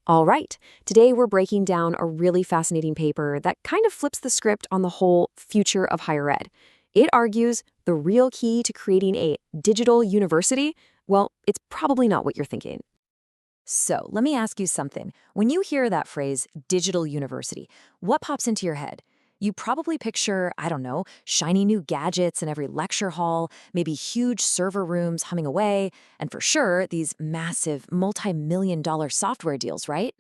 All right, today we're breaking down a really fascinating paper that kind of flips the script on the whole future of higher ed. It argues the real key to creating a digital university, well, it's probably not what you're thinking. So let me ask you something. When you hear that phrase, digital university, what pops into your head? You probably picture, I don't know, shiny new gadgets in every lecture hall, maybe huge server rooms humming away, and for sure, these massive multi-million-dollar software deals, right?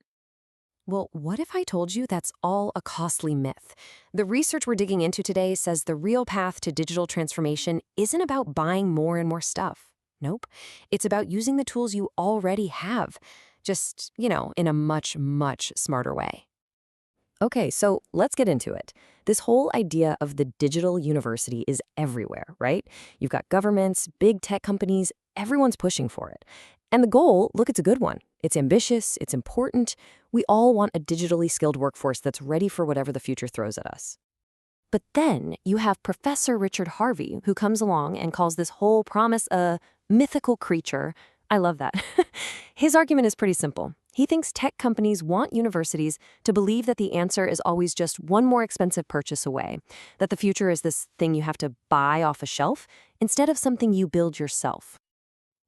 Well, what if I told you that's all a costly myth? The research we're digging into today says the real path to digital transformation isn't about buying more and more stuff. Nope. It's about using the tools you already have, just, in a much, much smarter way. Okay, so let's get into it. This whole idea of the digital university is everywhere, right? You've got governments, big tech companies, everyone's pushing for it. And the goal, look, it's a good one. It's ambitious, it's important. We all want a digitally skilled workforce that's ready for whatever the future throws at us. But then you have Professor Richard Harvey, who comes along and calls this whole promise a mythical creature. I love that. His argument is pretty simple. He thinks tech companies want universities to believe that the answer is always just one more expensive purchase away, that the future is this thing you have to buy off a shelf instead of something you build yourself.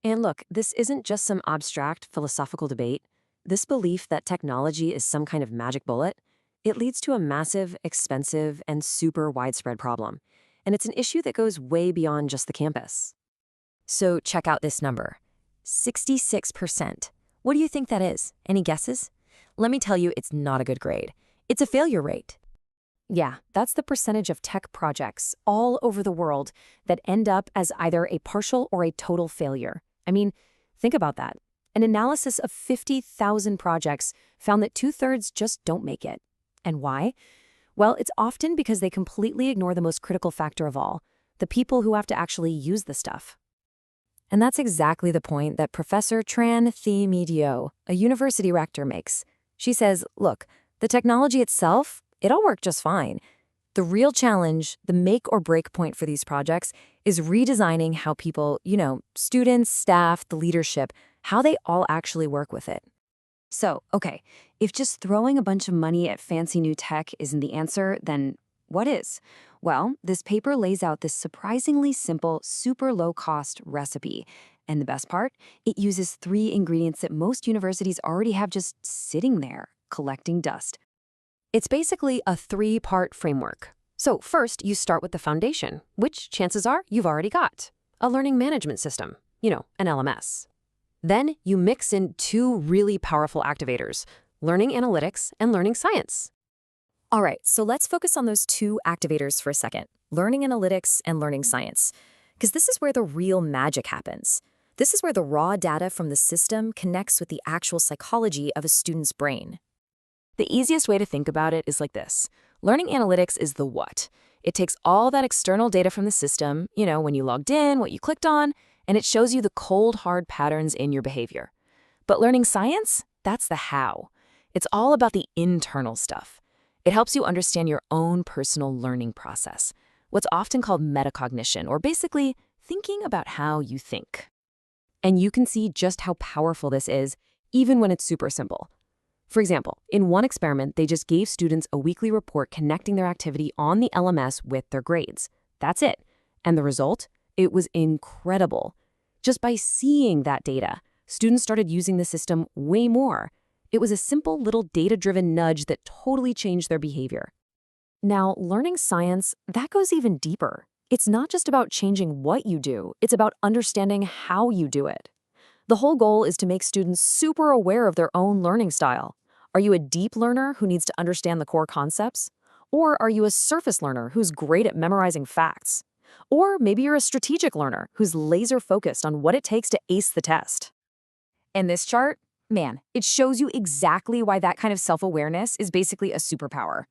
And look, this isn't just some abstract philosophical debate. This belief that technology is some kind of magic bullet, it leads to a massive, expensive, and super widespread problem. And it's an issue that goes way beyond just the campus. So check out this number, 66%. What do you think that is? Any guesses? Let me tell you, it's not a good grade. It's a failure rate. Yeah, that's the percentage of tech projects all over the world that end up as either a partial or a total failure. I mean, think about that. An analysis of 50,000 projects found that 2/3 just don't make it. And why? Well, it's often because they completely ignore the most critical factor of all, the people who have to actually use the stuff. And that's exactly the point that Professor Tran Thi Medio, a university rector, makes. She says, look, the technology itself, it all worked just fine. The real challenge, the make or break point for these projects, is redesigning how people, students, staff, the leadership, how they all actually work with it. So, okay, if just throwing a bunch of money at fancy new tech isn't the answer, then what is? Well, this paper lays out this surprisingly simple, super low-cost recipe. And the best part? It uses 3 ingredients that most universities already have just sitting there, collecting dust. It's basically a 3-part framework. So first, you start with the foundation, which chances are you've already got. A learning management system, an LMS. Then you mix in 2 really powerful activators, learning analytics and learning science. All right, so let's focus on those 2 activators for a second, learning analytics and learning science, because this is where the real magic happens. This is where the raw data from the system connects with the actual psychology of a student's brain. The easiest way to think about it is like this. Learning analytics is the what. It takes all that external data from the system, when you logged in, what you clicked on, and it shows you the cold, hard patterns in your behavior. But learning science, that's the how. It's all about the internal stuff. It helps you understand your own personal learning process, what's often called metacognition, or basically thinking about how you think. And you can see just how powerful this is, even when it's super simple. For example, in one experiment, they just gave students a weekly report connecting their activity on the LMS with their grades. That's it. And the result? It was incredible. Just by seeing that data, students started using the system way more. It was a simple little data-driven nudge that totally changed their behavior. Now, learning science, that goes even deeper. It's not just about changing what you do, it's about understanding how you do it. The whole goal is to make students super aware of their own learning style. Are you a deep learner who needs to understand the core concepts? Or are you a surface learner who's great at memorizing facts? Or maybe you're a strategic learner who's laser-focused on what it takes to ace the test. And this chart, man, it shows you exactly why that kind of self-awareness is basically a superpower.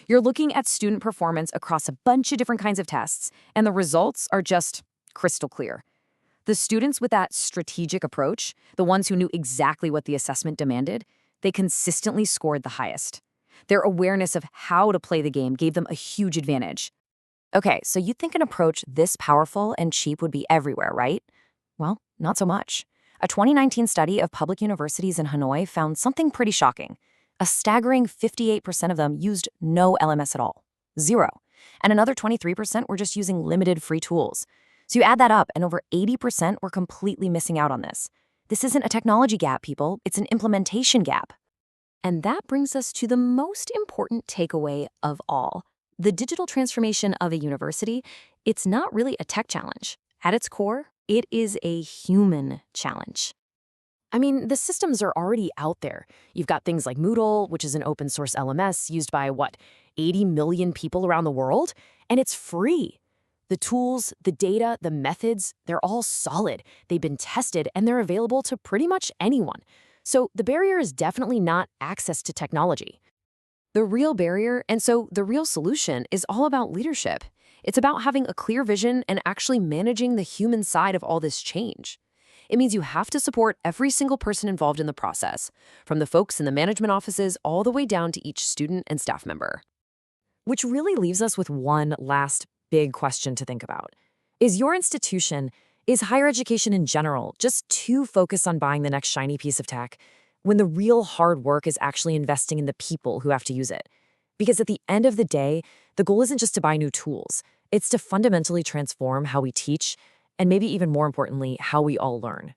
You're looking at student performance across a bunch of different kinds of tests, and the results are just crystal clear. The students with that strategic approach, the ones who knew exactly what the assessment demanded, they consistently scored the highest. Their awareness of how to play the game gave them a huge advantage. Okay, so you'd think an approach this powerful and cheap would be everywhere, right? Well, not so much. A 2019 study of public universities in Hanoi found something pretty shocking. A staggering 58% of them used no LMS at all. Zero. And another 23% were just using limited free tools. So you add that up, and over 80% were completely missing out on this. This isn't a technology gap, people. It's an implementation gap. And that brings us to the most important takeaway of all. The digital transformation of a university, it's not really a tech challenge. At its core, it is a human challenge. I mean, the systems are already out there. You've got things like Moodle, which is an open source LMS used by, 80 million people around the world? And it's free. The tools, the data, the methods, they're all solid. They've been tested, and they're available to pretty much anyone. So the barrier is definitely not access to technology. The real barrier, and so the real solution, is all about leadership. It's about having a clear vision and actually managing the human side of all this change. It means you have to support every single person involved in the process, from the folks in the management offices all the way down to each student and staff member. Which really leaves us with one last big question to think about. Is your institution, is higher education in general, just too focused on buying the next shiny piece of tech when the real hard work is actually investing in the people who have to use it? Because at the end of the day, the goal isn't just to buy new tools. It's to fundamentally transform how we teach and maybe even more importantly, how we all learn.